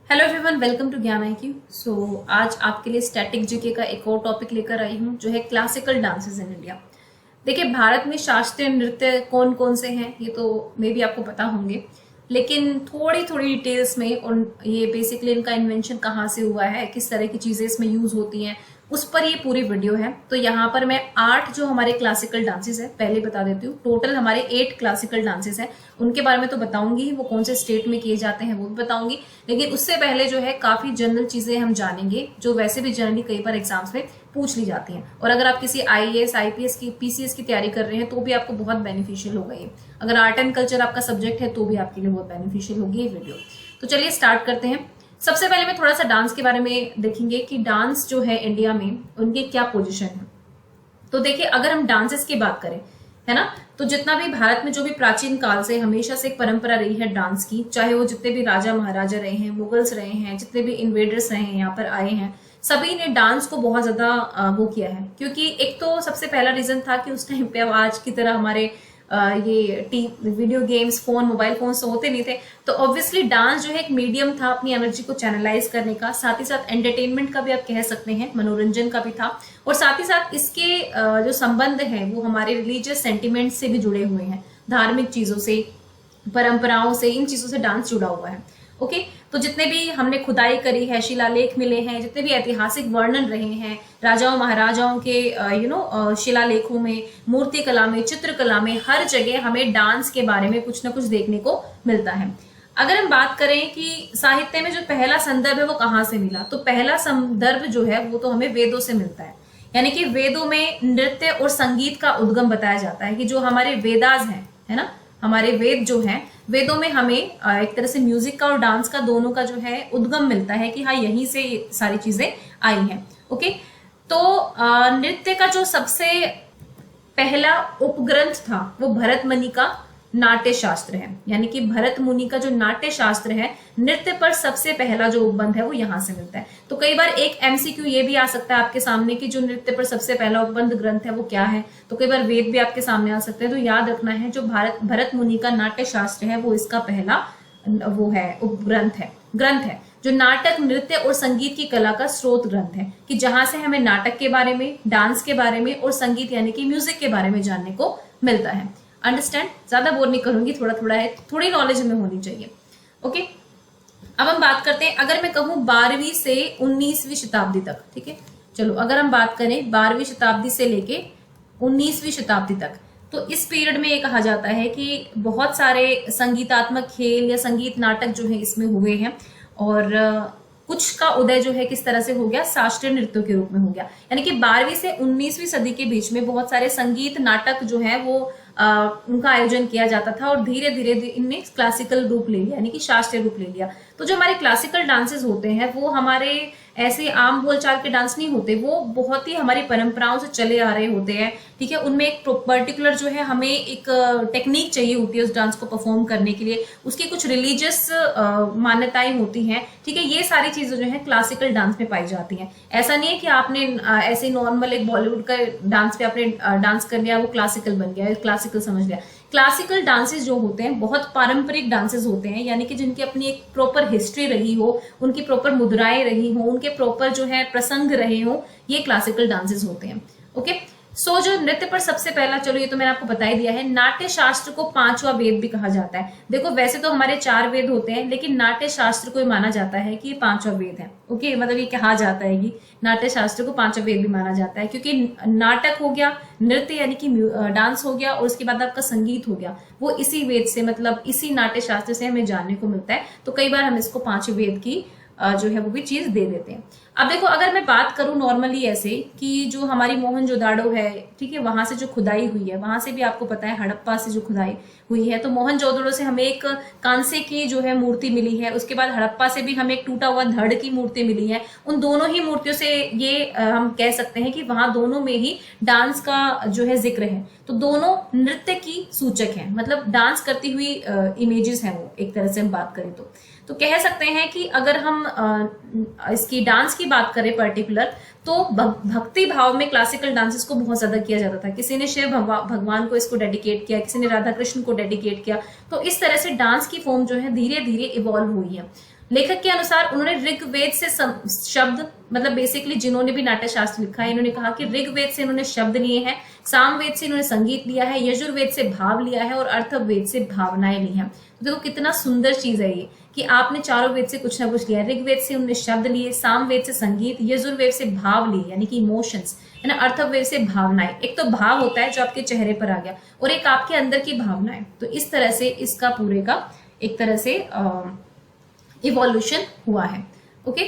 Hello everyone, welcome to ज्ञान IQ। आज आपके लिए स्टैटिक जीके का एक और टॉपिक लेकर आई हूँ जो है क्लासिकल डांसेस इन इंडिया। देखिए, भारत में शास्त्रीय नृत्य कौन कौन से हैं ये तो मे बी आपको पता होंगे, लेकिन थोड़ी थोड़ी डिटेल्स में ये बेसिकली इनका इन्वेंशन कहाँ से हुआ है, किस तरह की चीजें इसमें यूज होती हैं, उस पर ये पूरी वीडियो है। तो यहाँ पर मैं 8 जो हमारे क्लासिकल डांसेस है पहले बता देती हूँ। टोटल हमारे 8 क्लासिकल डांसेस हैं, उनके बारे में तो बताऊंगी ही, वो कौन से स्टेट में किए जाते हैं वो भी बताऊंगी। लेकिन उससे पहले जो है काफी जनरल चीजें हम जानेंगे जो वैसे भी जनरली कई बार एग्जाम्स में पूछ ली जाती हैं। और अगर आप किसी IAS IPS की PCS की तैयारी कर रहे हैं तो भी आपको बहुत बेनिफिशियल होगा ये। अगर आर्ट एंड कल्चर आपका सब्जेक्ट है तो भी आपके लिए बहुत बेनिफिशियल होगी ये वीडियो। तो चलिए स्टार्ट करते हैं। सबसे पहले मैं थोड़ा सा डांस के बारे में देखेंगे कि डांस जो है इंडिया में उनकी क्या पोजीशन है। तो देखिए, अगर हम डांसेस की बात करें, है ना, तो जितना भी भारत में जो भी प्राचीन काल से हमेशा से एक परंपरा रही है डांस की, चाहे वो जितने भी राजा महाराजा रहे हैं, मुगल्स रहे हैं, जितने भी इन्वेडर्स रहे हैं यहाँ पर आए हैं, सभी ने डांस को बहुत ज्यादा वो किया है। क्योंकि एक तो सबसे पहला रीजन था कि उस टाइम पे अब आज की तरह हमारे ये video games, phone, mobile phone तो होते नहीं थे, तो ऑब्वियसली डांस जो है एक मीडियम था अपनी एनर्जी को चैनलाइज करने का, साथ ही साथ एंटरटेनमेंट का भी आप कह सकते हैं, मनोरंजन का भी था। और साथ ही साथ इसके जो संबंध है वो हमारे रिलीजियस सेंटिमेंट से भी जुड़े हुए हैं, धार्मिक चीजों से, परंपराओं से, इन चीजों से डांस जुड़ा हुआ है। ओके, तो जितने भी हमने खुदाई करी है, शिलालेख मिले हैं, जितने भी ऐतिहासिक वर्णन रहे हैं राजाओं महाराजाओं के शिलालेखों में, मूर्ति कला में, चित्रकला में, हर जगह हमें डांस के बारे में कुछ ना कुछ देखने को मिलता है। अगर हम बात करें कि साहित्य में जो पहला संदर्भ है वो कहाँ से मिला, तो पहला संदर्भ जो है वो तो हमें वेदों से मिलता है। यानी कि वेदों में नृत्य और संगीत का उद्गम बताया जाता है कि जो हमारे वेदास हैं, है ना, हमारे वेद जो हैं, वेदों में हमें एक तरह से म्यूजिक का और डांस का दोनों का जो है उद्गम मिलता है कि हाँ, यहीं से ये सारी चीजें आई हैं। ओके, तो नृत्य का जो सबसे पहला उपग्रंथ था वो भरत मुनि का नाट्य शास्त्र है। यानी कि भरत मुनि का जो नाट्य शास्त्र है, नृत्य पर सबसे पहला जो उपबंध है वो यहां से मिलता है। तो कई बार एक MCQ ये भी आ सकता है आपके सामने कि जो नृत्य पर सबसे पहला उपबंध ग्रंथ है वो क्या है। तो कई बार वेद भी आपके सामने आ सकते हैं। तो याद रखना है, जो भरत मुनि का नाट्य शास्त्र है वो इसका पहला वो है उपग्रंथ है, ग्रंथ है, जो नाटक, नृत्य और संगीत की कला का स्रोत ग्रंथ है, कि जहां से हमें नाटक के बारे में, डांस के बारे में और संगीत यानी कि म्यूजिक के बारे में जानने को मिलता है। अंडरस्टैंड? ज्यादा बोर नहीं करूंगी, थोड़ा थोड़ा है, थोड़ी नॉलेज हमें होनी चाहिए। ओके, अब हम बात करते हैं, अगर मैं कहूं 12वीं से 19वीं शताब्दी तक, ठीक है, चलो अगर हम बात करें 12वीं शताब्दी से लेके 19वीं शताब्दी तक, तो इस पीरियड में ये कहा जाता है कि बहुत सारे संगीतात्मक खेल या संगीत नाटक जो है इसमें हुए हैं। और कुछ का उदय जो है किस तरह से हो गया, शास्त्रीय नृत्यों के रूप में हो गया। यानी कि 12वीं से 19वीं सदी के बीच में बहुत सारे संगीत नाटक जो है वो उनका आयोजन किया जाता था और धीरे धीरे इनने क्लासिकल रूप ले लिया, यानी कि शास्त्रीय रूप ले लिया। तो जो हमारे क्लासिकल डांसेस होते हैं वो हमारे ऐसे आम बोलचाल के डांस नहीं होते, वो बहुत ही हमारी परंपराओं से चले आ रहे होते हैं। ठीक है, उनमें एक पर्टिकुलर जो है हमें एक टेक्निक चाहिए होती है उस डांस को परफॉर्म करने के लिए, उसकी कुछ रिलीजियस मान्यताएं होती हैं। ठीक है, ये सारी चीजें जो है क्लासिकल डांस में पाई जाती हैं। ऐसा नहीं है कि आपने ऐसे नॉर्मल एक बॉलीवुड का डांस पे आपने डांस कर लिया, वो क्लासिकल बन गया, क्लासिकल समझ लिया। क्लासिकल डांसेस जो होते हैं बहुत पारंपरिक डांसेस होते हैं, यानी कि जिनकी अपनी एक प्रॉपर हिस्ट्री रही हो, उनकी प्रॉपर मुद्राएं रही हो, उनके प्रॉपर जो है प्रसंग रहे हो, ये क्लासिकल डांसेस होते हैं। ओके, जो नृत्य पर सबसे पहला, चलो ये तो मैंने आपको बता ही दिया है, नाट्य शास्त्र को 5वां वेद भी कहा जाता है। देखो, वैसे तो हमारे 4 वेद होते हैं, लेकिन नाट्य शास्त्र को माना जाता है कि ये 5वां वेद है। ओके, मतलब ये कहा जाता है कि नाट्य शास्त्र को 5वां वेद भी माना जाता है, क्योंकि नाटक हो गया, नृत्य यानी कि डांस हो गया, और उसके बाद आपका संगीत हो गया, वो इसी वेद से, मतलब इसी नाट्य शास्त्र से हमें जानने को मिलता है। तो कई बार हम इसको 5वें वेद की जो है वो भी चीज दे देते हैं। अब देखो, अगर मैं बात करूं नॉर्मली ऐसे कि जो हमारी मोहनजोदाड़ो है, ठीक है, वहां से जो खुदाई हुई है, वहां से भी आपको पता है हड़प्पा से जो खुदाई हुई है, तो मोहनजोदड़ो से हमें एक कांसे की जो है मूर्ति मिली है, उसके बाद हड़प्पा से भी हमें एक टूटा हुआ धड़ की मूर्ति मिली है। उन दोनों ही मूर्तियों से ये हम कह सकते हैं कि वहां दोनों में ही डांस का जो है जिक्र है। तो दोनों नृत्य की सूचक है, मतलब डांस करती हुई इमेजेस हैं वो, एक तरह से हम बात करें तो कह सकते हैं कि अगर हम इसकी डांस की बात करें पर्टिकुलर, तो भक्ति भाव में क्लासिकल डांसेस को बहुत ज्यादा किया जाता था। किसी ने शिव भगवान को इसको डेडिकेट किया, किसी ने राधा कृष्ण को डेडिकेट किया। तो इस तरह से डांस की फॉर्म जो है धीरे धीरे इवॉल्व हुई है। लेखक के अनुसार उन्होंने ऋग्वेद से शब्द, मतलब बेसिकली जिन्होंने भी नाट्य शास्त्र लिखा है, इन्होंने कहा कि ऋग्वेद से इन्होंने शब्द लिए हैं, सामवेद से इन्होंने संगीत लिया है, यजुर्वेद से भाव लिया है और अर्थवेद से भावनाएं ली हैं। तो देखो कितना सुंदर चीज है ये कि आपने चारों वेद से कुछ ना कुछ लिया। ऋग्वेद से उन्होंने शब्द लिए, सामवेद से संगीत, यजुर्वेद से भाव लिए यानी कि इमोशंस, है ना, अर्थवेद से भावनाएं। एक तो भाव होता है जो आपके चेहरे पर आ गया और एक आपके अंदर की भावनाएं। तो इस तरह से इसका पूरे का एक तरह से इवोल्यूशन हुआ है। ओके,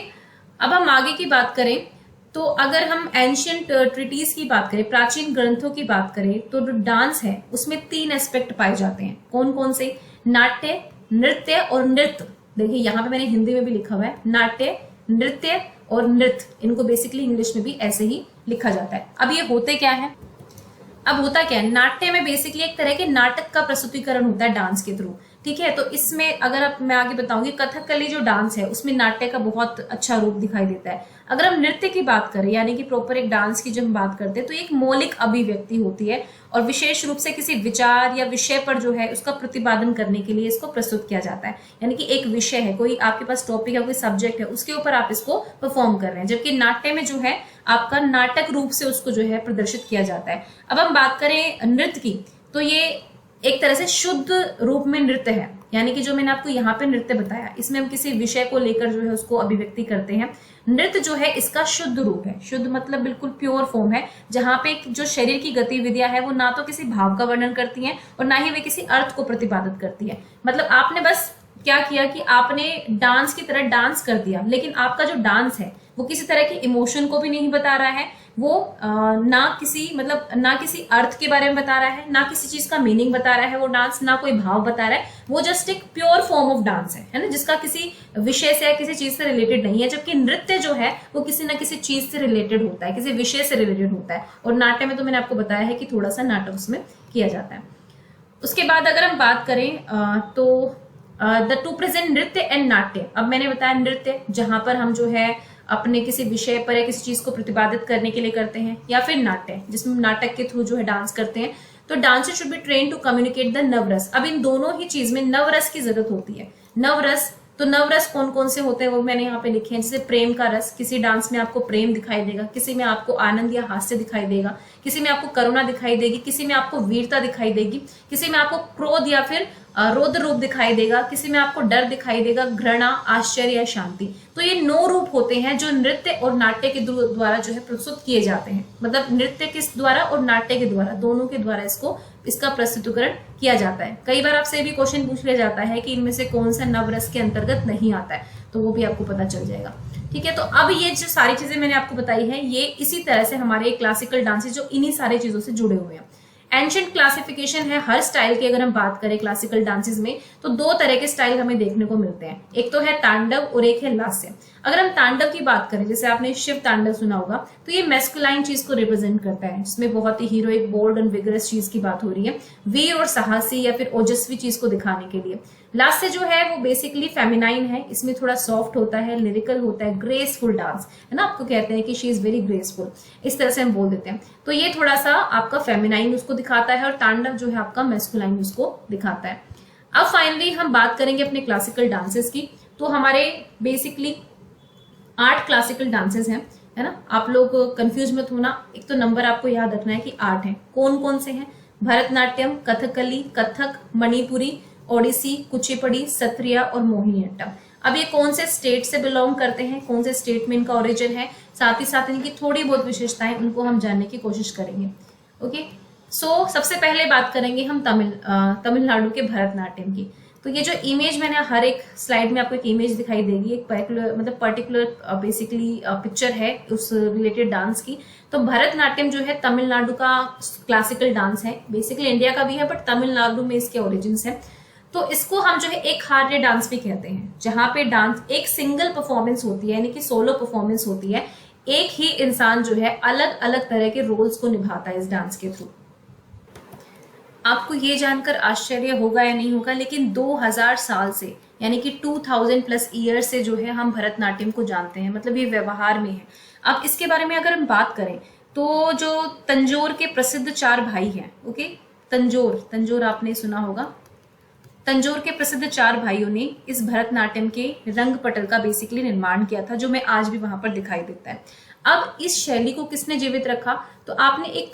अब हम आगे की बात करें तो अगर हम एंशियंट ट्रिटीज की बात करें, प्राचीन ग्रंथों की बात करें, तो जो डांस है उसमें 3 एस्पेक्ट पाए जाते हैं। कौन कौन से? नाट्य, नृत्य और नृत्य। देखिए यहाँ पे मैंने हिंदी में भी लिखा हुआ है नाट्य, नृत्य और नृत्य। इनको बेसिकली इंग्लिश में भी ऐसे ही लिखा जाता है। अब ये होते क्या है? अब होता क्या है, नाट्य में बेसिकली एक तरह के नाटक का प्रस्तुतिकरण होता है डांस के थ्रू। ठीक है, तो इसमें अगर अब मैं आगे बताऊंगी, कथकली जो डांस है उसमें नाट्य का बहुत अच्छा रूप दिखाई देता है। अगर हम नृत्य की बात करें यानी कि प्रॉपर एक डांस की जब हम बात करते हैं तो एक मौलिक अभिव्यक्ति होती है और विशेष रूप से किसी विचार या विषय पर जो है उसका प्रतिपादन करने के लिए इसको प्रस्तुत किया जाता है। यानी कि एक विषय है, कोई आपके पास टॉपिक है, कोई सब्जेक्ट है, उसके ऊपर आप इसको परफॉर्म कर रहे हैं। जबकि नाट्य में जो है आपका नाटक रूप से उसको जो है प्रदर्शित किया जाता है। अब हम बात करें नृत्य की तो ये एक तरह से शुद्ध रूप में नृत्य है। यानी कि जो मैंने आपको यहाँ पे नृत्य बताया इसमें हम किसी विषय को लेकर जो है उसको अभिव्यक्ति करते हैं। नृत्य जो है इसका शुद्ध रूप है। शुद्ध मतलब बिल्कुल प्योर फॉर्म है, जहां पे जो शरीर की गतिविधियां है वो ना तो किसी भाव का वर्णन करती हैं और ना ही वे किसी अर्थ को प्रतिपादित करती है। मतलब आपने बस क्या किया कि आपने डांस की तरह डांस कर दिया, लेकिन आपका जो डांस है वो किसी तरह के इमोशन को भी नहीं बता रहा है, वो ना किसी अर्थ के बारे में बता रहा है, ना किसी चीज का मीनिंग बता रहा है वो डांस, ना कोई भाव बता रहा है। वो जस्ट एक प्योर फॉर्म ऑफ डांस है ना, जिसका किसी विषय से या किसी चीज से रिलेटेड नहीं है। जबकि नृत्य जो है वो किसी ना किसी चीज से रिलेटेड होता है, किसी विषय से रिलेटेड होता है। और नाट्य में तो मैंने आपको बताया है कि थोड़ा सा नाटक उसमें किया जाता है। उसके बाद अगर हम बात करें तो द टू प्रेजेंट नृत्य एंड नाट्य। अब मैंने बताया नृत्य जहां पर हम जो है अपने किसी विषय पर या किसी चीज को प्रतिपादित करने के लिए करते हैं, या फिर नाट्य जिसमें नाटक के थ्रू जो है डांस करते हैं। तो dancer should be train to communicate the navarasa. अब इन दोनों ही चीज में नवरस की जरूरत होती है। नवरस, तो नवरस कौन कौन से होते हैं वो मैंने यहाँ पे लिखे हैं। जैसे प्रेम का रस, किसी डांस में आपको प्रेम दिखाई देगा, किसी में आपको आनंद या हास्य दिखाई देगा, किसी में आपको करुणा दिखाई देगी, किसी में आपको वीरता दिखाई देगी, किसी में आपको क्रोध या फिर रौद्र रूप दिखाई देगा, किसी में आपको डर दिखाई देगा, घृणा, आश्चर्य या शांति। तो ये 9 रूप होते हैं जो नृत्य और नाट्य के द्वारा जो है प्रस्तुत किए जाते हैं। मतलब नृत्य किस द्वारा और नाट्य के द्वारा, दोनों के द्वारा इसका प्रस्तुतिकरण किया जाता है। कई बार आपसे भी क्वेश्चन पूछ लिया जाता है कि इनमें से कौन सा नवरस के अंतर्गत नहीं आता है, तो वो भी आपको पता चल जाएगा। ठीक है, तो अब ये जो सारी चीजें मैंने आपको बताई है ये इसी तरह से हमारे क्लासिकल डांसेस जो इन्हीं सारी चीजों से जुड़े हुए हैं। एंशिएंट क्लासिफिकेशन है हर स्टाइल की। अगर हम बात करें क्लासिकल डांसेस में तो 2 तरह के स्टाइल हमें देखने को मिलते हैं, एक तो है तांडव और एक है लास्य। अगर हम तांडव की बात करें, जैसे आपने शिव तांडव सुना होगा, तो ये मैस्कुलाइन चीज को रिप्रेजेंट करता है, जिसमें बहुत ही हीरोइक, बोल्ड और विगरस चीज की बात हो रही है, वीर और साहसी या फिर ओजस्वी चीज को दिखाने के लिए। लास्य जो है वो बेसिकली फेमिनाइन है, इसमें थोड़ा सॉफ्ट होता है, लिरिकल होता है, ग्रेसफुल डांस है ना। आपको कहते हैं कि शी इज वेरी ग्रेसफुल, इस तरह से हम बोल देते हैं। तो ये थोड़ा सा आपका फेमिनाइन उसको दिखाता है और तांडव जो है आपका मैस्कुलाइन उसको दिखाता है। अब फाइनली हम बात करेंगे अपने क्लासिकल डांसेस की। तो हमारे बेसिकली 8 क्लासिकल डांसेस हैं, है ना। आप लोग कंफ्यूज मत होना, एक तो नंबर आपको याद रखना है कि 8 हैं। कौन कौन से हैं? भरतनाट्यम, कथकली, कथक, मणिपुरी, ओडिसी, कुचिपुड़ी, सत्रिया और मोहिनीअट्टम। अब ये कौन से स्टेट से बिलोंग करते हैं, कौन से स्टेट में इनका ओरिजिन है, साथ ही साथ इनकी थोड़ी बहुत विशेषताएं, उनको हम जानने की कोशिश करेंगे। ओके, सो सबसे पहले बात करेंगे हम तमिलनाडु के भरतनाट्यम की। तो ये जो इमेज मैंने हर एक स्लाइड में आपको एक इमेज दिखाई देगी, एक पर्टिकुलर बेसिकली पिक्चर है उस रिलेटेड डांस की। तो भरतनाट्यम जो है तमिलनाडु का क्लासिकल डांस है, बेसिकली इंडिया का भी है बट तमिलनाडु में इसके ओरिजिन्स है। तो इसको हम जो है एक हार्य डांस भी कहते हैं, जहां पे डांस एक सिंगल परफॉर्मेंस होती है, यानी कि सोलो परफॉर्मेंस होती है। एक ही इंसान जो है अलग अलग तरह के रोल्स को निभाता है इस डांस के थ्रू। आपको ये जानकर आश्चर्य होगा या नहीं होगा, लेकिन 2000 साल से यानी कि 2000+ ईयर से जो है हम भरतनाट्यम को जानते हैं, मतलब ये व्यवहार में है। अब इसके बारे में अगर हम बात करें तो जो तंजौर के प्रसिद्ध 4 भाई हैं, ओके, तंजौर आपने सुना होगा, तंजौर के प्रसिद्ध 4 भाइयों ने इस भरतनाट्यम के रंग पटल का बेसिकली निर्माण किया था, जो मैं आज भी वहां पर दिखाई देता है। अब इस शैली को किसने जीवित रखा? तो आपने एक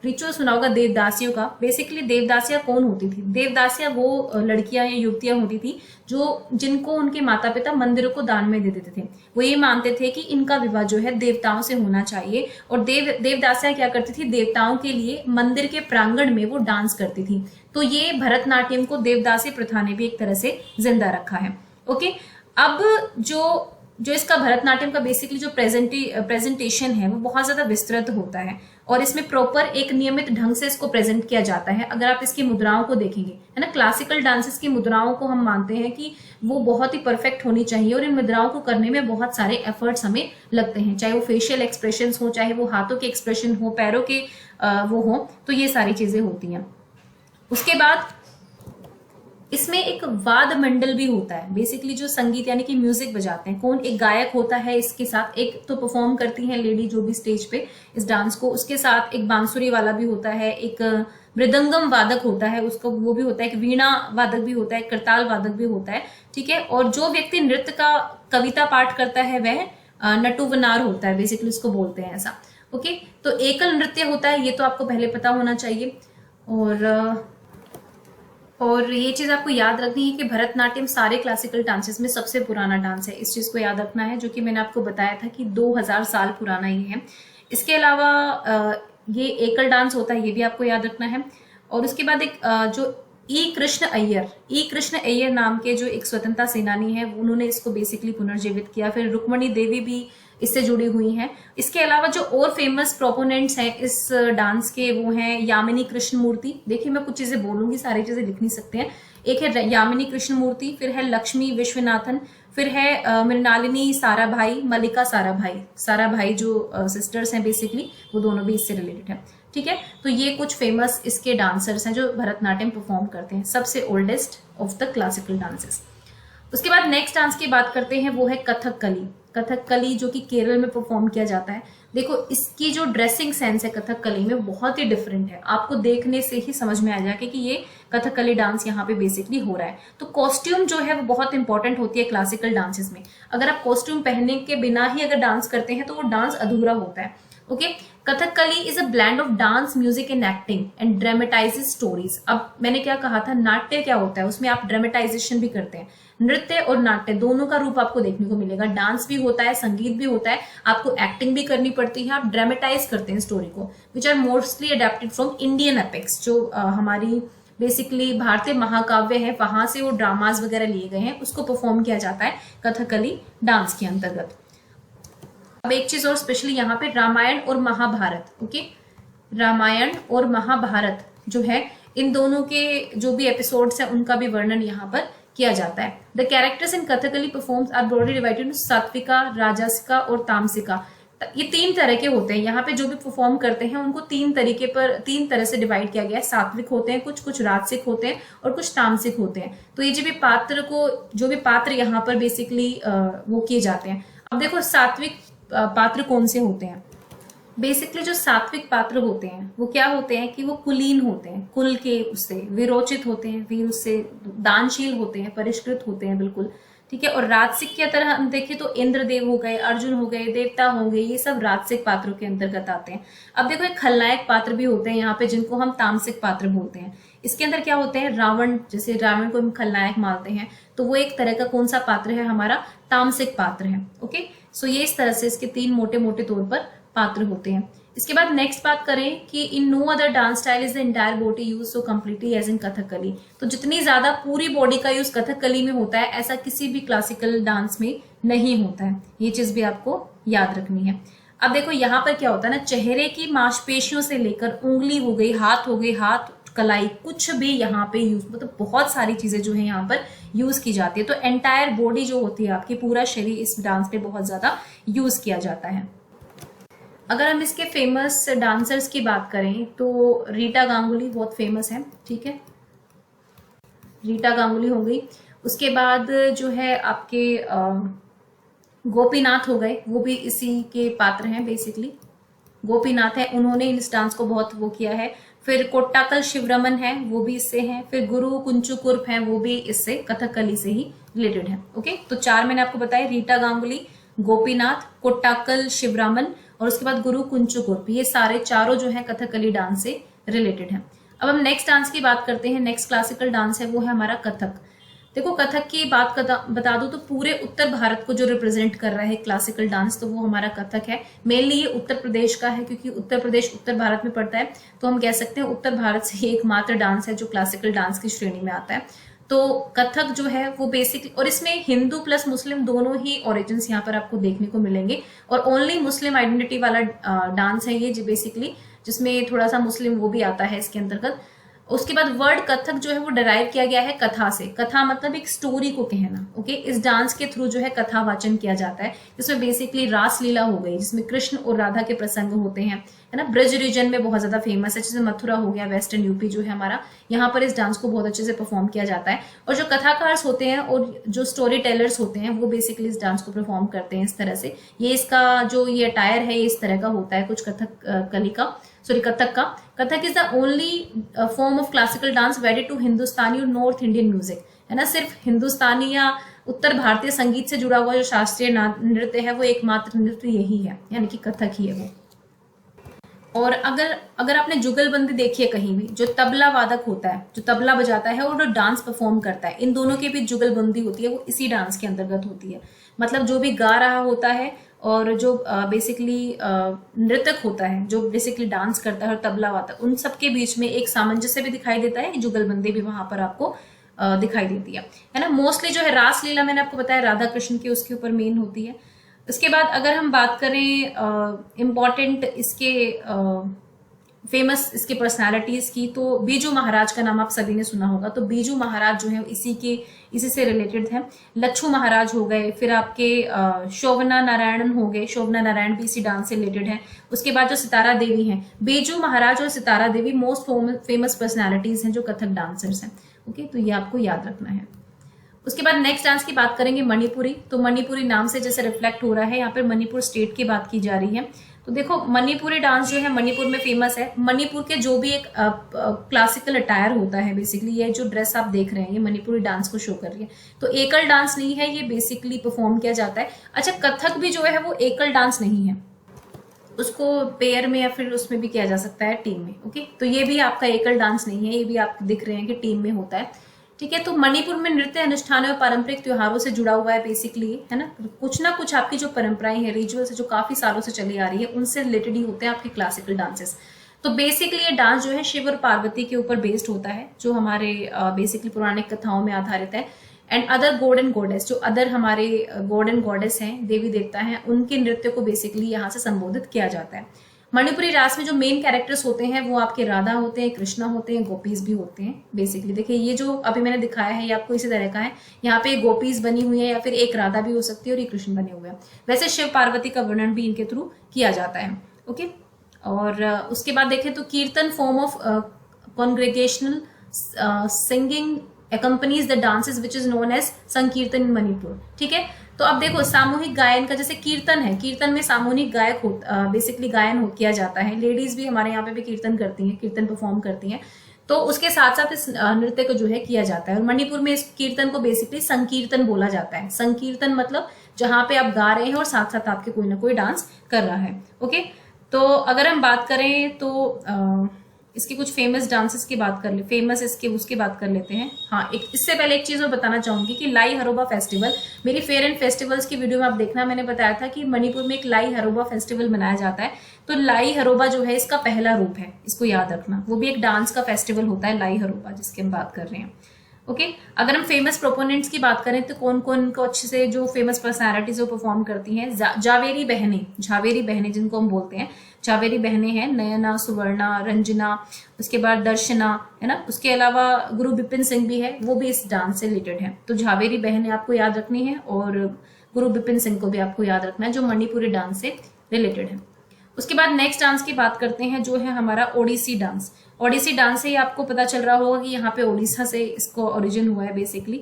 रिचुअल सुना होगा देवदासियों का। बेसिकली देवदासियां कौन होती थी? देवदासियां वो लड़कियां या युवतियां होती थी जो जिनको उनके माता पिता मंदिरों को दान में दे देते थे। वो ये मानते थे कि इनका विवाह जो है देवताओं से होना चाहिए, और देवदासियां क्या करती थी? देवताओं के लिए मंदिर के प्रांगण में वो डांस करती थी। तो ये भरतनाट्यम को देवदासी प्रथा ने भी एक तरह से जिंदा रखा है। ओके, अब जो इसका भरतनाट्यम का बेसिकली जो प्रेजेंटेशन है वो बहुत ज्यादा विस्तृत होता है, और इसमें प्रॉपर एक नियमित ढंग से इसको प्रेजेंट किया जाता है। अगर आप इसकी मुद्राओं को देखेंगे, है ना, क्लासिकल डांसेस की मुद्राओं को हम मानते हैं कि वो बहुत ही परफेक्ट होनी चाहिए, और इन मुद्राओं को करने में बहुत सारे एफर्ट्स हमें लगते हैं, चाहे वो फेशियल एक्सप्रेशन हो, चाहे वो हाथों के एक्सप्रेशन हो, पैरों के वो हो, तो ये सारी चीजें होती हैं। उसके बाद इसमें एक वाद मंडल भी होता है, बेसिकली जो संगीत यानी कि म्यूजिक बजाते हैं। कौन? एक गायक होता है इसके साथ, एक तो परफॉर्म करती है लेडी जो भी स्टेज पे इस डांस को, उसके साथ एक बांसुरी वाला भी होता है, एक मृदंगम वादक होता है, उसको वो भी होता है, एक वीणा वादक भी होता है, करताल वादक भी होता है, ठीक है। और जो व्यक्ति नृत्य का कविता पाठ करता है वह नटुवनार होता है, बेसिकली उसको बोलते हैं ऐसा। ओके, तो एकल नृत्य होता है, ये तो आपको पहले पता होना चाहिए। और ये चीज आपको याद रखनी है कि भरतनाट्यम सारे क्लासिकल डांसेस में सबसे पुराना डांस है। इस चीज को याद रखना है, जो कि मैंने आपको बताया था कि 2000 साल पुराना ये है। इसके अलावा ये एकल डांस होता है, ये भी आपको याद रखना है। और उसके बाद एक जो ई कृष्ण अय्यर नाम के जो एक स्वतंत्रता सेनानी है, उन्होंने इसको बेसिकली पुनर्जीवित किया। फिर रुक्मणी देवी भी इससे जुड़ी हुई हैं। इसके अलावा जो और फेमस प्रोपोनेंट्स हैं इस डांस के, वो हैं यामिनी कृष्णमूर्ति। देखिए मैं कुछ चीजें बोलूंगी, सारी चीजें लिख नहीं सकते हैं। एक है यामिनी कृष्णमूर्ति, फिर है लक्ष्मी विश्वनाथन, फिर है मृणालिनी साराभाई, मल्लिका साराभाई। साराभाई जो सिस्टर्स हैं बेसिकली, वो दोनों भी इससे रिलेटेड है, ठीक है। तो ये कुछ फेमस इसके डांसर्स हैं जो भरतनाट्यम परफॉर्म करते हैं, सबसे oldest of the classical dances. उसके बाद नेक्स्ट डांस की बात करते हैं, वो है कथकली। कथकली जो कि केरल में परफॉर्म किया जाता है। देखो इसकी जो ड्रेसिंग सेंस है कथकली में बहुत ही डिफरेंट है, आपको देखने से ही समझ में आ जाएगा कि ये कथकली डांस यहाँ पे बेसिकली हो रहा है। तो कॉस्ट्यूम जो है वो बहुत इंपॉर्टेंट होती है क्लासिकल डांसेस में। अगर आप कॉस्ट्यूम पहनने के बिना ही अगर डांस करते हैं तो वो डांस अधूरा होता है। Okay, Kathakali is a blend of dance, music and acting and dramatizes stories. अब मैंने क्या कहा था, नाट्य क्या होता है, उसमें आप ड्रामेटाइजेशन भी करते हैं। नृत्य और नाट्य दोनों का रूप आपको देखने को मिलेगा। डांस भी होता है, संगीत भी होता है, आपको एक्टिंग भी करनी पड़ती है, आप ड्रामेटाइज करते हैं स्टोरी को, which are mostly adapted from Indian epics. जो हमारी बेसिकली भारतीय महाकाव्य है, वहां से वो ड्रामाज वगैरह लिए गए हैं, उसको परफॉर्म किया जाता है कथकली डांस के अंतर्गत। अब एक चीज और स्पेशली यहाँ पे रामायण और महाभारत, ओके, रामायण और महाभारत जो है, इन दोनों के जो भी एपिसोड्स हैं उनका भी वर्णन यहाँ पर किया जाता है। The characters in Kathakali performs are broadly divided into sattvika, rajasika और तामसिका। ये 3 तरह के होते हैं। यहाँ पे जो भी परफॉर्म करते हैं उनको 3 तरह से डिवाइड किया गया है। सात्विक होते हैं कुछ राजसिक होते हैं और कुछ तामसिक होते हैं। तो ये जो भी पात्र यहाँ पर बेसिकली वो किए जाते हैं। अब देखो सात्विक पात्र कौन से होते हैं। बेसिकली जो सात्विक पात्र होते हैं वो क्या होते हैं कि वो कुलीन होते हैं, कुल के उससे विरोचित होते हैं, वीर उससे दानशील होते हैं, परिष्कृत होते हैं बिल्कुल, ठीक है। और राजसिक की तरह हम देखें तो इंद्रदेव हो गए, अर्जुन हो गए, देवता हो गए, ये सब राजसिक पात्रों के अंतर्गत आते हैं। अब देखो एक खलनायक पात्र भी होते हैं यहाँ पे, जिनको हम तामसिक पात्र बोलते हैं। इसके अंदर क्या होते हैं, रावण, जैसे रावण को हम खलनायक मानते हैं, तो वो एक तरह का कौन सा पात्र है, हमारा तामसिक पात्र है। ओके, सो ये इस तरह से इसके 3 मोटे मोटे तौर पर पात्र होते हैं। इसके बाद नेक्स्ट बात करें कि in no other dance style is the entire body use so completely as in Kathakali. तो जितनी ज्यादा पूरी बॉडी का यूज कथकली में होता है, ऐसा किसी भी क्लासिकल डांस में नहीं होता है। ये चीज भी आपको याद रखनी है। अब देखो यहाँ पर क्या होता है ना, चेहरे की मांसपेशियों से लेकर उंगली हो गई, हाथ हो गई, हाथ कलाई, कुछ भी यहाँ पे यूज, मतलब बहुत सारी चीजें जो है यहाँ पर यूज की जाती है। तो एंटायर बॉडी जो होती है आपकी, पूरा शरीर इस डांस पे बहुत ज्यादा यूज किया जाता है। अगर हम इसके फेमस डांसर्स की बात करें तो रीटा गांगुली बहुत फेमस है, ठीक है, रीटा गांगुली हो गई। उसके बाद जो है आपके गोपीनाथ हो गए, वो भी इसी के पात्र हैं बेसिकली, गोपीनाथ है, उन्होंने इस डांस को बहुत वो किया है। फिर कोट्टाकल शिवरमन है, वो भी इससे है। फिर गुरु कुंचुकुर्प है, वो भी इससे कथकली से ही रिलेटेड है। ओके, तो 4 मैंने आपको बताया, रीटा गांगुली, गोपीनाथ, कोट्टाकल शिवरामन और उसके बाद गुरु कुंचुकुर्प, ये सारे चारों जो है कथकली डांस से रिलेटेड है। अब हम नेक्स्ट डांस की बात करते हैं। नेक्स्ट क्लासिकल डांस है वो है हमारा कथक। देखो कथक की बात बता दूं तो पूरे उत्तर भारत को जो रिप्रेजेंट कर रहा है क्लासिकल डांस, तो वो हमारा कथक है। मेनली ये उत्तर प्रदेश का है, क्योंकि उत्तर प्रदेश उत्तर भारत में पड़ता है, तो हम कह सकते हैं उत्तर भारत से ही एकमात्र डांस है जो क्लासिकल डांस की श्रेणी में आता है। तो कथक जो है वो बेसिकली, और इसमें हिंदू प्लस मुस्लिम दोनों ही ओरिजिन्स यहाँ पर आपको देखने को मिलेंगे, और ओनली मुस्लिम आइडेंटिटी वाला डांस है ये, जो बेसिकली जिसमें थोड़ा सा मुस्लिम वो भी आता है इसके अंतर्गत। उसके बाद वर्ड कथक जो है वो डिराइव किया गया है कथा से। कथा मतलब एक स्टोरी को कहना। ओके, इस डांस के थ्रू जो है कथा वाचन किया जाता है, जिसमें बेसिकली रासलीला हो गई, जिसमें कृष्ण और राधा के प्रसंग होते हैं, है ना। ब्रज रीजन में बहुत ज्यादा फेमस है, जैसे मथुरा हो गया, वेस्टर्न यूपी जो है हमारा, यहाँ पर इस डांस को बहुत अच्छे से परफॉर्म किया जाता है। और जो कथाकार होते हैं और जो स्टोरी टेलर्स होते हैं वो बेसिकली इस डांस को परफॉर्म करते हैं इस तरह से। ये इसका जो ये अटायर है ये इस तरह का होता है कुछ कथक का। Kathak is the only form of classical dance wedded to Hindustani और नॉर्थ इंडियन म्यूजिक, है ना। सिर्फ हिंदुस्तानी या उत्तर भारतीय संगीत से जुड़ा हुआ जो शास्त्रीय नृत्य है वो एकमात्र नृत्य यही है, यानी कि कथक ही है वो। और अगर आपने जुगलबंदी देखी है कहीं भी, जो तबला वादक होता है, जो तबला बजाता है और जो डांस परफॉर्म करता है, इन दोनों के बीच जुगलबंदी होती है, वो इसी डांस के अंतर्गत होती है। मतलब जो भी गा रहा होता है और जो बेसिकली नृतक होता है, जो बेसिकली डांस करता है और तबला वादक, उन सबके बीच में एक सामंजस्य भी दिखाई देता है। जुगलबंदी भी वहां पर आपको दिखाई देती है ना। मोस्टली जो है रासलीला मैंने आपको बताया राधा कृष्ण की, उसके ऊपर मेन होती है। उसके बाद अगर हम बात करें इम्पॉर्टेंट इसके फेमस इसके पर्सनालिटीज की, तो बीजू महाराज का नाम आप सभी ने सुना होगा। तो बीजू महाराज जो है इसी से रिलेटेड है। लच्छू महाराज हो गए, फिर आपके शोभना नारायणन हो गए, शोभना नारायण भी इसी डांस से रिलेटेड है। उसके बाद जो सितारा देवी हैं, बीजू महाराज और Sitara Devi most famous personalities हैं जो कथक डांसर्स हैं। ओके, तो ये आपको याद रखना है। उसके बाद नेक्स्ट डांस की बात करेंगे मणिपुरी। तो मणिपुरी नाम से जैसे रिफ्लेक्ट हो रहा है, यहाँ पर मणिपुर स्टेट की बात की जा रही है। तो देखो मणिपुरी डांस जो है मणिपुर में फेमस है। मणिपुर के जो भी एक क्लासिकल अटायर होता है, बेसिकली ये जो ड्रेस आप देख रहे हैं ये मणिपुरी डांस को शो कर रही है। तो एकल डांस नहीं है, ये बेसिकली परफॉर्म किया जाता है। अच्छा, कथक भी जो है वो एकल डांस नहीं है, उसको पेयर में या फिर उसमें भी किया जा सकता है, टीम में। ओके, तो ये भी आपका एकल डांस नहीं है, ये भी आप दिख रहे हैं कि टीम में होता है। ठीक है, तो मणिपुर में नृत्य अनुष्ठानों और पारंपरिक त्योहारों से जुड़ा हुआ है बेसिकली, है ना। कुछ ना कुछ आपकी जो परंपराएं हैं, रिचुअल्स जो काफी सालों से चली आ रही है, उनसे रिलेटेड ही होते हैं आपके क्लासिकल डांसेस। तो बेसिकली ये डांस जो है शिव और पार्वती के ऊपर बेस्ड होता है, जो हमारे बेसिकली पौराणिक कथाओं में आधारित है। And other God and goddess, जो अदर हमारे गॉड एंड गॉडेस हैं, देवी देवता हैं, उनके नृत्य को बेसिकली यहाँ से संबोधित किया जाता है। मणिपुरी रास में जो मेन कैरेक्टर्स होते हैं वो आपके राधा होते हैं, कृष्णा होते हैं, गोपीज भी होते हैं। बेसिकली देखिए ये जो अभी मैंने दिखाया है ये आपको इसी तरह का है। यहाँ पे गोपीज बनी हुई है या फिर एक राधा भी हो सकती है और एक कृष्ण बने हुए हैं। वैसे शिव पार्वती का वर्णन भी इनके थ्रू किया जाता है। ओके, और उसके बाद देखें तो कीर्तन form of congregational singing accompanies the dances which is known as संकीर्तन इन मणिपुर। ठीक है, तो अब देखो सामूहिक गायन का जैसे कीर्तन है, कीर्तन में सामूहिक गायक बेसिकली गायन किया जाता है। लेडीज भी हमारे यहाँ पे भी कीर्तन करती हैं, कीर्तन परफॉर्म करती हैं। तो उसके साथ साथ इस नृत्य को जो है किया जाता है। और मणिपुर में इस कीर्तन को बेसिकली संकीर्तन बोला जाता है। संकीर्तन मतलब जहां पे आप गा रहे हैं और साथ साथ आपके कोई ना कोई डांस कर रहा है। ओके, तो अगर हम बात करें तो इसके कुछ फेमस डांसेस की बात कर ले, फेमस उसकी बात कर लेते हैं। हाँ, इससे पहले एक चीज और बताना चाहूंगी कि लाई हरोबा फेस्टिवल, मेरी फेयर एंड फेस्टिवल्स की वीडियो में आप देखना, मैंने बताया था कि मणिपुर में एक लाई हरोबा फेस्टिवल मनाया जाता है। तो लाई हरोबा जो है इसका पहला रूप है, इसको याद रखना। वो भी एक डांस का फेस्टिवल होता है लाई हरोबा, जिसकी हम बात कर रहे हैं। ओके, अगर हम फेमस प्रोपोनेंट्स की बात करें तो कौन कौन को अच्छे से जो फेमस पर्सनालिटीज वो परफॉर्म करती हैं, झावेरी बहनें जिनको हम बोलते हैं, झावेरी बहनें हैं, नयना, सुवर्णा, रंजना, उसके बाद दर्शना, है ना। उसके अलावा गुरु बिपिन सिंह भी है, वो भी इस डांस से रिलेटेड है। तो झावेरी बहनें आपको याद रखनी है और गुरु बिपिन सिंह को भी आपको याद रखना है, जो मणिपुरी डांस से रिलेटेड है। उसके बाद नेक्स्ट डांस की बात करते हैं, जो है हमारा ओडिसी डांस। ओडिसी डांस से ही आपको पता चल रहा होगा कि यहाँ पे ओडिशा से इसको ओरिजिन हुआ है बेसिकली।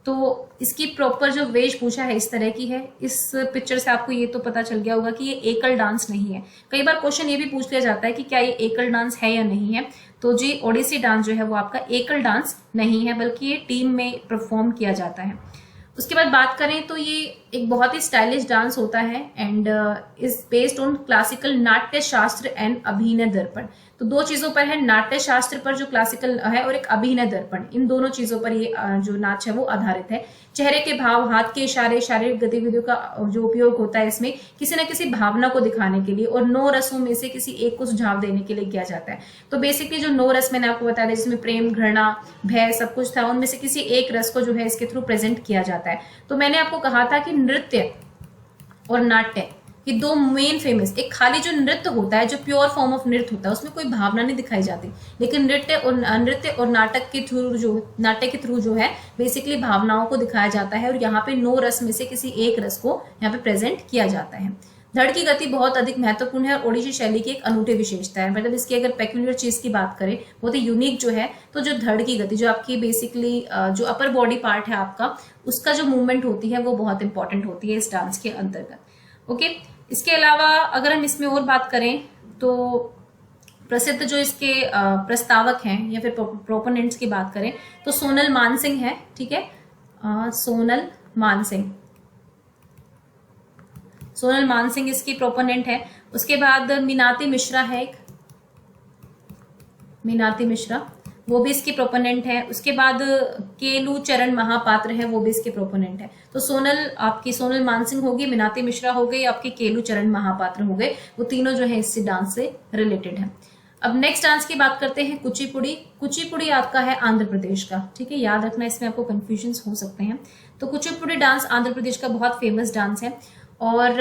तो इसकी प्रॉपर जो वेशभूषा है इस तरह की है। इस पिक्चर से आपको ये तो पता चल गया होगा कि ये एकल डांस नहीं है। कई बार क्वेश्चन ये भी पूछ लिया जाता है कि क्या ये एकल डांस है या नहीं है। तो जी ओडिसी डांस जो है वो आपका एकल डांस नहीं है, बल्कि ये टीम में परफॉर्म किया जाता है। उसके बाद बात करें तो ये एक बहुत ही स्टाइलिश डांस होता है and is based on classical नाट्य शास्त्र एंड अभिनय दर्पण। तो दो चीजों पर है, नाट्य शास्त्र पर जो क्लासिकल है और एक अभिनय दर्पण, इन दोनों चीजों पर ये जो नाच है वो आधारित है। चेहरे के भाव, हाथ के इशारे, शारीरिक गतिविधियों का जो उपयोग होता है इसमें किसी न किसी भावना को दिखाने के लिए और 9 रसों में से किसी एक को सुझाव देने के लिए किया जाता है। तो बेसिकली जो 9 रस मैंने आपको बताया जिसमें प्रेम, घृणा, भय सब कुछ था, उनमें से किसी एक रस को जो है इसके थ्रू प्रेजेंट किया जाता है। तो मैंने आपको कहा था कि नृत्य और नाट्य ये दो मेन फेमस, एक खाली जो नृत्य होता है जो प्योर फॉर्म ऑफ नृत्य होता है उसमें कोई भावना नहीं दिखाई जाती, लेकिन नृत्य और नाटक के थ्रू जो है बेसिकली भावनाओं को दिखाया जाता है और यहाँ पे 9 रस में से किसी एक रस को यहाँ पे प्रेजेंट किया जाता है। धड़ की गति बहुत अधिक महत्वपूर्ण है और ओडिसी शैली की एक अनूठी विशेषता है। मतलब इसकी अगर पेक्यूलियर चीज की बात करें, बहुत ही यूनिक जो है, तो जो धड़ की गति जो आपकी बेसिकली जो अपर बॉडी पार्ट है आपका, उसका जो मूवमेंट होती है वो बहुत इंपॉर्टेंट होती है इस डांस के अंतर्गत। ओके, इसके अलावा अगर हम इसमें और बात करें तो प्रसिद्ध जो इसके प्रस्तावक हैं या फिर प्रोपोनेंट्स की बात करें तो सोनल मानसिंह है। ठीक है, सोनल मानसिंह इसकी प्रोपोनेंट है। उसके बाद मीनाती मिश्रा है, एक मीनाती मिश्रा, वो भी इसकी प्रोपोनेंट है। उसके बाद केलू चरण महापात्र है, वो भी इसके प्रोपोनेंट है। तो सोनल मानसिंह होगी, मीनाती मिश्रा हो गई, आपके केलू चरण महापात्र हो गए, वो तीनों जो है इस डांस से रिलेटेड है। अब नेक्स्ट डांस की बात करते हैं कुचिपुड़ी। कुचिपुड़ी आपका है आंध्र प्रदेश का। ठीक है, याद रखना, इसमें आपको कंफ्यूजन हो सकते हैं। तो कुचिपुड़ी डांस आंध्र प्रदेश का बहुत फेमस डांस है और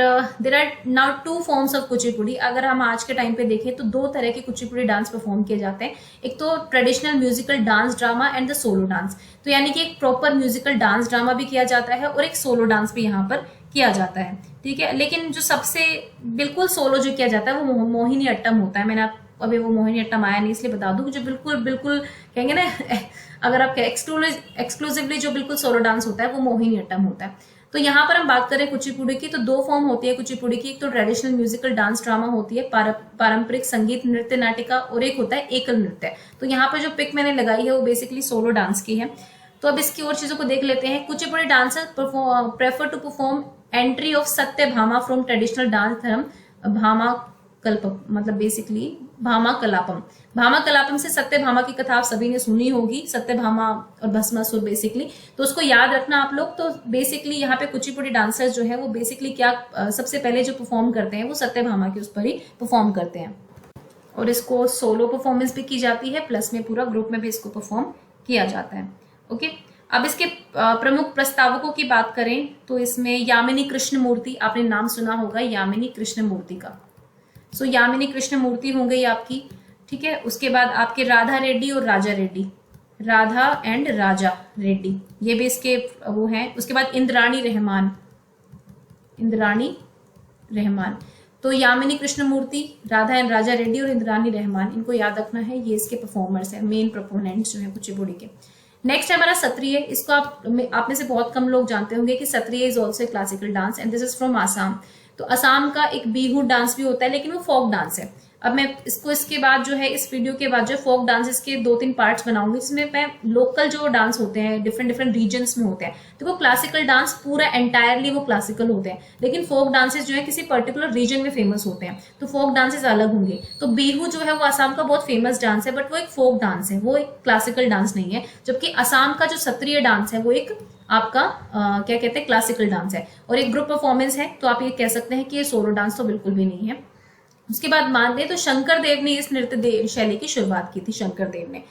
there are now 2 forms of Kuchipudi. अगर हम आज के टाइम पे देखें तो 2 तरह के कुचिपुड़ी डांस परफॉर्म किए जाते हैं। एक तो traditional musical dance drama and the solo dance. तो यानी कि एक प्रॉपर म्यूजिकल डांस ड्रामा भी किया जाता है और एक सोलो डांस भी यहाँ पर किया जाता है। ठीक है, लेकिन जो सबसे बिल्कुल सोलो जो किया जाता है वो मोहिनी अट्टम होता है। मैंने अभी वो मोहिनी अट्टम आया नहीं इसलिए बता दूं, जो बिल्कुल कहेंगे ना अगर आप एक्सक्लूसिवली जो बिल्कुल सोलो डांस होता है वो मोहिनी अट्टम होता है। तो यहाँ पर हम बात करें कुचिपुड़ी की तो 2 फॉर्म होती है कुचिपुड़ी की। एक तो ट्रेडिशनल म्यूजिकल डांस ड्रामा होती है, पारंपरिक संगीत नृत्य नाटिका, और एक होता है एकल नृत्य। तो यहाँ पर जो पिक मैंने लगाई है वो बेसिकली सोलो डांस की है। तो अब इसकी और चीजों को देख लेते हैं। Kuchipudi dancer prefer to perform entry of Satyabhama from traditional dance therm Bhama कल्पम, मतलब बेसिकली भामा कलापम। भामा कलापम से सत्य भामा की कथा आप सभी ने सुनी होगी, सत्य भामा और भस्मासुर बेसिकली, तो उसको याद रखना आप लोग। तो बेसिकली यहाँ पे कुचिपुड़ी डांसर्स जो है वो बेसिकली क्या सबसे पहले जो परफॉर्म करते हैं वो सत्य भामा के उस पर ही परफॉर्म करते हैं और इसको सोलो परफॉर्मेंस भी की जाती है, प्लस में पूरा ग्रुप में भी इसको परफॉर्म किया जाता है। ओके, अब इसके प्रमुख प्रस्तावकों की बात करें तो इसमें यामिनी कृष्णमूर्ति, आपने नाम सुना होगा यामिनी कृष्णमूर्ति का। सो यामिनी कृष्णमूर्ति हो गई आपकी। ठीक है, उसके बाद आपके राधा रेड्डी और राजा रेड्डी, राधा एंड राजा रेड्डी, ये भी इसके वो हैं। उसके बाद इंद्राणी रहमान। तो यामिनी कृष्णमूर्ति, राधा एंड राजा रेड्डी और इंद्राणी रहमान, इनको याद रखना है, ये इसके परफॉर्मर्स हैं, मेन प्रोपोनेंट्स जो है कुचिपुड़ी के। नेक्स्ट है हमारा सत्रिय। इसको आप में से बहुत कम लोग जानते होंगे कि Sattriya is also a classical dance and this is from Assam. तो असम का एक बिहू डांस भी होता है, लेकिन वो फोक डांस है। अब मैं इसके बाद जो है इस वीडियो के बाद जो फोक डांसेस के 2-3 पार्ट्स बनाऊंगी, जिसमें मैं लोकल जो डांस होते हैं डिफरेंट रीजन्स में होते हैं। तो वो क्लासिकल डांस पूरा एंटायरली वो क्लासिकल होते हैं, लेकिन फोक डांसेस जो है किसी पर्टिकुलर रीजन में फेमस होते हैं, तो फोक डांसेस अलग होंगे। तो बिहू जो है वो असम का बहुत फेमस डांस है, बट वो एक फोक डांस है, वो एक क्लासिकल डांस नहीं है। जबकि असम का जो सत्रिय डांस है वो एक आपका क्या कहते हैं क्लासिकल डांस है और एक ग्रुप परफॉर्मेंस है। तो आप ये कह सकते हैं कि ये सोलो डांस तो बिल्कुल भी नहीं है। उसके बाद मान लें तो शंकर देव ने इस नृत्य शैली की शुरुआत की थी, शंकर देव ने,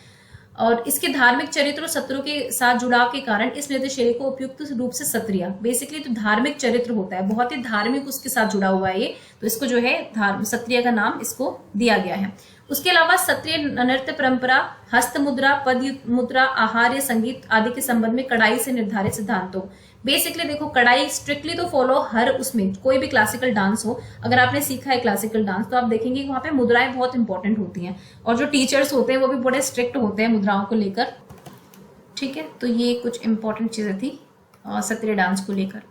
और इसके धार्मिक चरित्र और सत्रों के साथ जुड़ाव के कारण इस नृत्य शैली को उपयुक्त रूप से सत्रिया, बेसिकली तो धार्मिक चरित्र होता है, बहुत ही धार्मिक उसके साथ जुड़ा हुआ है ये, तो इसको जो है सत्रिया का नाम इसको दिया गया है। उसके अलावा सत्रिय नृत्य परंपरा हस्त मुद्रा, पद मुद्रा, आहार्य, संगीत आदि के संबंध में कड़ाई से निर्धारित सिद्धांतों, बेसिकली देखो कड़ाई स्ट्रिक्टली तो फॉलो हर उसमें कोई भी क्लासिकल डांस हो, अगर आपने सीखा है क्लासिकल डांस तो आप देखेंगे कि वहां पे मुद्राएं बहुत इंपॉर्टेंट होती हैं और जो टीचर्स होते हैं वो भी बड़े स्ट्रिक्ट होते हैं मुद्राओं को लेकर। ठीक है, तो ये कुछ इंपॉर्टेंट चीजें थी सत्रिय डांस को लेकर।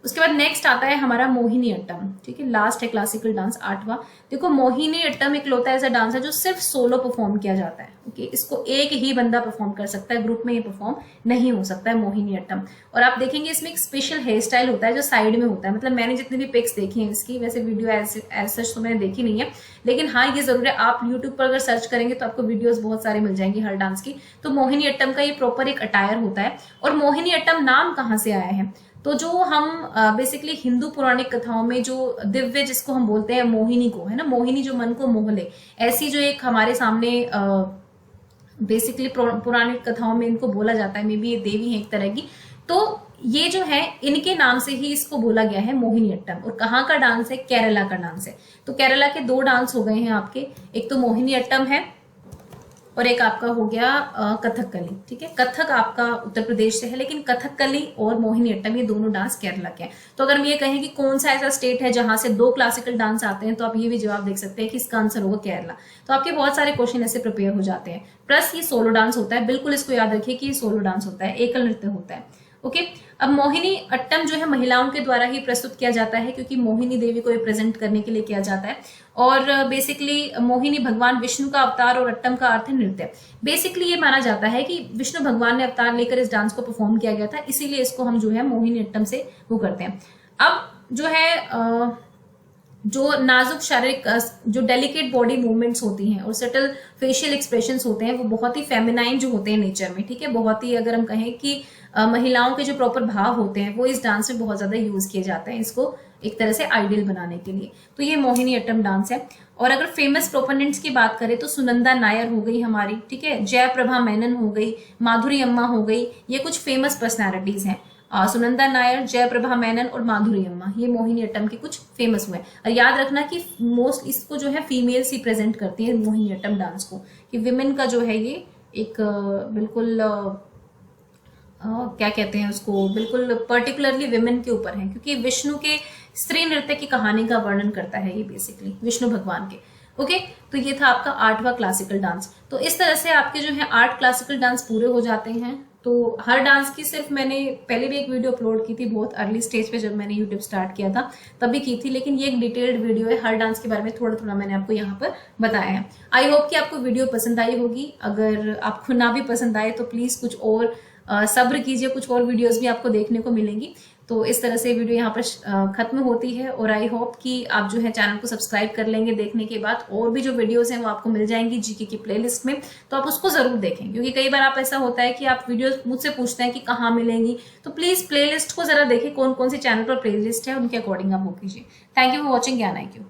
उसके बाद नेक्स्ट आता है हमारा मोहिनी अट्टम। ठीक है, लास्ट है क्लासिकल डांस, 8वां। देखो मोहिनी अट्टम एक लौता ऐसा डांस है जो सिर्फ सोलो परफॉर्म किया जाता है। ओके, इसको एक ही बंदा परफॉर्म कर सकता है, ग्रुप में ये परफॉर्म नहीं हो सकता है मोहिनी अट्टम। और आप देखेंगे इसमें एक स्पेशल हेयर स्टाइल होता है जो साइड में होता है। मतलब मैंने जितनी भी पिक्स देखी हैं इसकी, वैसे वीडियो एज सच तो मैंने देखी नहीं है, लेकिन हाँ ये जरूर है, आप यूट्यूब पर अगर सर्च करेंगे तो आपको वीडियोस बहुत सारे मिल जाएंगी हर डांस की। तो मोहिनी अट्टम का ये प्रॉपर एक अटायर होता है। और मोहिनी अट्टम नाम कहाँ से आया है, तो जो हम बेसिकली हिंदू पौराणिक कथाओं में जो दिव्य जिसको हम बोलते हैं मोहिनी को, है ना, मोहिनी जो मन को मोह ले, ऐसी जो एक हमारे सामने बेसिकली पौराणिक कथाओं में इनको बोला जाता है, मे बी ये देवी है एक तरह की। तो ये जो है इनके नाम से ही इसको बोला गया है मोहिनी अट्टम। और कहाँ का डांस है, केरला का डांस है। तो केरला के 2 डांस हो गए हैं आपके, एक तो मोहिनी अट्टम है और एक आपका हो गया कथकली। ठीक है, कथक आपका उत्तर प्रदेश से है, लेकिन कथकली और मोहिनी अट्टम ये दोनों डांस केरला के हैं। तो अगर हम ये कहें कि कौन सा ऐसा स्टेट है जहां से 2 क्लासिकल डांस आते हैं, तो आप ये भी जवाब देख सकते हैं कि इसका आंसर होगा केरला। तो आपके बहुत सारे क्वेश्चन ऐसे प्रिपेयर हो जाते हैं। प्लस ये सोलो डांस होता है, बिल्कुल इसको याद रखिए कि ये सोलो डांस होता है, एकल नृत्य होता है। ओके, अब मोहिनी अट्टम जो है महिलाओं के द्वारा ही प्रस्तुत किया जाता है, क्योंकि मोहिनी देवी को रिप्रेजेंट करने के लिए किया जाता है। और बेसिकली मोहिनी भगवान विष्णु का अवतार और अट्टम का अर्थ है नृत्य। बेसिकली ये माना जाता है कि विष्णु भगवान ने अवतार लेकर इस डांस को परफॉर्म किया गया था, इसीलिए इसको हम जो है मोहिनी अट्टम से वो करते हैं। अब जो है जो नाजुक शारीरिक, जो डेलिकेट बॉडी मूवमेंट्स होती हैं और सटल फेशियल एक्सप्रेशंस होते हैं, वो बहुत ही फेमिनाइन जो होते हैं नेचर में। ठीक है, बहुत ही, अगर हम कहें कि महिलाओं के जो प्रॉपर भाव होते हैं वो इस डांस में बहुत ज्यादा यूज किए जाते हैं, इसको एक तरह से आइडियल बनाने के लिए। तो ये मोहिनी अट्टम डांस है। और अगर फेमस प्रोपोनेंट्स की बात करें तो सुनंदा नायर हो गई हमारी, ठीक है, जयप्रभा मेनन हो गई, माधुरी अम्मा हो गई, ये कुछ फेमस पर्सनैलिटीज हैं। सुनंदा नायर, जयप्रभा मेनन और माधुरी अम्मा, ये मोहिनी अट्टम के कुछ फेमस हुए। और याद रखना कि मोस्ट इसको जो है फीमेल्स ही प्रेजेंट करती है मोहिनी अट्टम डांस को, कि विमेन का जो है ये एक बिल्कुल क्या कहते हैं उसको, बिल्कुल पर्टिकुलरली विमेन के ऊपर है, क्योंकि विष्णु के स्त्री नृत्य की कहानी का वर्णन करता है ये बेसिकली विष्णु भगवान के। ओके, तो ये था आपका 8वां क्लासिकल डांस। तो इस तरह से आपके जो है 8 क्लासिकल डांस पूरे हो जाते हैं। तो हर डांस की सिर्फ मैंने पहले भी एक वीडियो अपलोड की थी, बहुत अर्ली स्टेज पे जब मैंने यूट्यूब स्टार्ट किया था तभी की थी, लेकिन ये एक डिटेल्ड वीडियो है, हर डांस के बारे में थोड़ा थोड़ा मैंने आपको यहाँ पर बताया है। आई होप कि आपको वीडियो पसंद आई होगी। अगर आपको ना भी पसंद आए तो प्लीज कुछ और सब्र कीजिए, कुछ और वीडियोस भी आपको देखने को मिलेंगी। तो इस तरह से वीडियो यहाँ पर खत्म होती है। और आई होप कि आप जो है चैनल को सब्सक्राइब कर लेंगे देखने के बाद। और भी जो वीडियोस हैं वो आपको मिल जाएंगी जीके की प्लेलिस्ट में, तो आप उसको जरूर देखें, क्योंकि कई बार आप ऐसा होता है कि आप वीडियोस मुझसे पूछते हैं कि कहाँ मिलेंगी, तो प्लीज प्लेलिस्ट को जरा देखें कौन कौन से चैनल पर प्लेलिस्ट है, उनके अकॉर्डिंग आप वो कीजिए। थैंक यू फॉर वॉचिंग ज्ञान IQ।